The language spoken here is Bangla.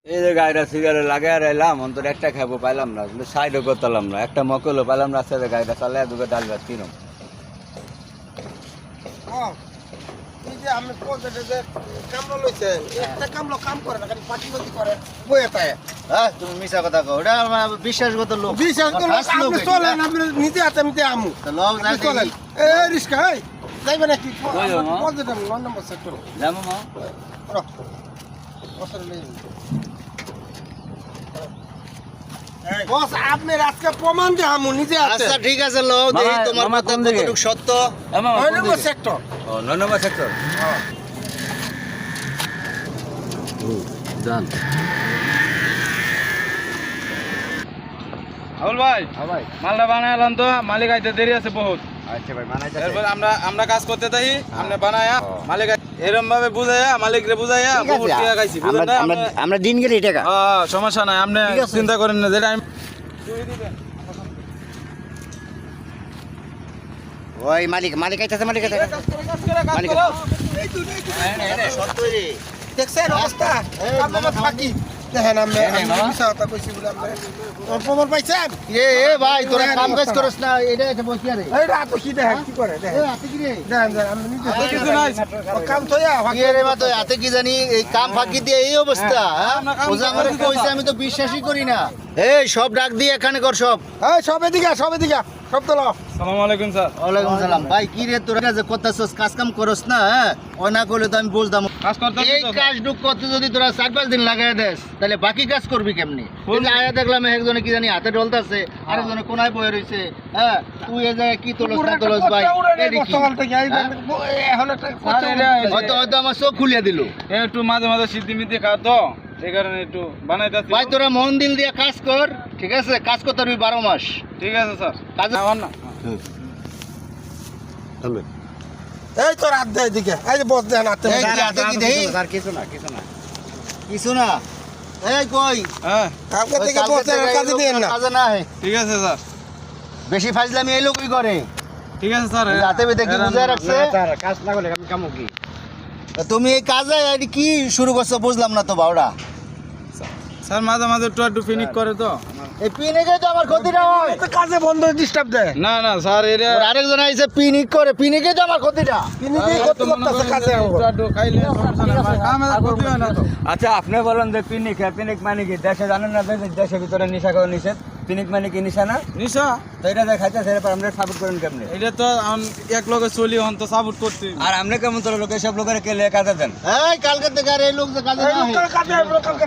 এই যে গাড়িটা সিগারেট লাগাই আর এলাম অন্তর একটা খাবো পাইলাম না, সাইডও করতাম না, একটা মকলও পাইলাম না, রাস্তাতে গাড়িটা চালাই দুটো ডাল ভাত কিনো। আমি একটা কাম করে না, খালি পার্টি করে বইয়ে পায়। তুমি মিছা কথা কও, এটা আমার বিশ্বাসগত লোক। বিশ্বাস করো, আপনি চলেন, আপনি নিজে আছে আমি আমু লোক যাই চলেন। এ রিস্কা যাইবে নাকি? কই যাবো, মা? পজিটিভ 9 নম্বর সেক্টর। যাবো মা? বস আপনি আজকে প্রমাণ যে আমু নিজে আছে। আচ্ছা ঠিক আছে, লোক দেখি মামা, তোমার মামা কথা কোন দিকে? কতটুকু সত্য। 9 নম্বর সেক্টর। ও 9 নম্বর সেক্টর। যান। আবুল ভাই, হ্যাঁ ভাই। মালটা বানাইলাম তো, মালিক আইতে দেরি আছে বহুত। আচ্ছা ভাই, মানাইতেছে। এরপর আমরা কাজ করতে তাই আমরা বানায়া ও। মালিক এরকম ভাবে বুঝাইয়া মালিকরে বুঝাইয়া ঠিক বহুত আছে, টাকা খাইছি, বুঝলেন না? আমরা দিন গেলে টাকা। সমস্যা নাই, আপনি ঠিক আছে। চিন্তা করেন না, যেটা আমি ওই মালিক আইতাছে, মালিক আইতাছে। মালিক সত্য রে। দেখছেন অবস্থা? আপনারা থাকি দেখেন আমি মিছা কথা কইছি বলে আপনি প্রমাণ পাইছেন? এ ভাই, তোরা কাম কাজ করছ না, এটা একটা বসিয়া রে। এই রাত কি দেখেন কি করে দেখেন হাতে কি রে? দেখেন আমি নিজে কিছু নাই। কাম থইয়া কি রে মা, তো হাতে কি জানি এই কাম ফাঁকি দিয়ে এই অবস্থা, হ্যাঁ? আমরা কাম ওজা করি করে তো। কইছে, আমি তো বিশ্বাসই করি না। এই সব ডাক দিয়ে এখানে কর সব। এই সব এদিকে সব তো আসসালামু আলাইকুম স্যার। ওয়ালাইকুম সালাম। ভাই কি রে, তোরা যে করতেছস, কাজ কাম করস না, হ্যাঁ? ও না করলে তো আমি বুঝতাম। কাজ করতে এই কাজটুক করতে যদি তোরা 4-5 দিন লাগাই দেস, তাহলে বাকি কাজ করবি কেমনি? এই যে আয়া দেখলাম একজনে কি জানি হাতে ডলতাছে, আরেকজনে কোনায় বয়ে রইছে, হ্যাঁ? তুই এই জায়গায় কি তোলস না তোলস ভাই? এডি কি? হ্যাঁ? এখন একটা হয়তো আমার চোখ খুলিয়া দিল। একটু মাঝে মাঝে সিদ্ধি মিদ্ধি খাও তো, এই কারণে একটু বানাইতেছি। ভাই তোরা মন দিল দিয়ে কাজ কর, ঠিক আছে? কাজ করতে পারবি 12 মাস। ঠিক আছে স্যার। কাজ আমার না এই তো রাত দেয় এদিকে এই যে বস দেন হাতে এই কি হাতে কি দেই? কিছু না। কিছু না। এই কই? হ্যাঁ কালকে থেকে বস দেন কাজে দিয়েন না কাজে না হয়। ঠিক আছে স্যার। বেশি ফাজলামি এই লোকই করে। ঠিক আছে স্যার। হাতে বেঁধে কি বুঝায় রাখছে? কাজ না করলে আমি কামো কি? তা তুমি এই কাজে এডি কি শুরু করছো বুঝলাম না তো বাউডা। স্যার মাঝে মাঝে একটু ফিনিক করে তো। এই পিনিকে তো আমার ক্ষতিটা হয়। তো কাজে বন্ধ ডিস্টার্ব দেয় না না স্যার, এটা ওর আরেকজন আইছে পিনিক করে, পিনিকে তো আমার ক্ষতিটা। তিনি কি করতে করতেছে কাজে একটু খাইলে সমস্যা নাই ভাই। আমাদের ক্ষতি হয় না তো। আচ্ছা আপনি বলেন যে পিনিক মানে কি? দেশে জানেন না যে দেশের ভিতরে নিশা খাওয়া নিষেধ? পিনিক মানে কি নিশা না? নিশা তো এটা যে খাইতে সেটা আমরা সাপোর্ট করেন কেমনি? এটা তো এক লগে চলি হন তো সাপোর্ট করতে। আর আপনি কেমন তোর লোক এসব লোকের কে লেখা দেন? এই কালকে থেকে আর এই লোক যে কাজে না হয়। কাজে কালকে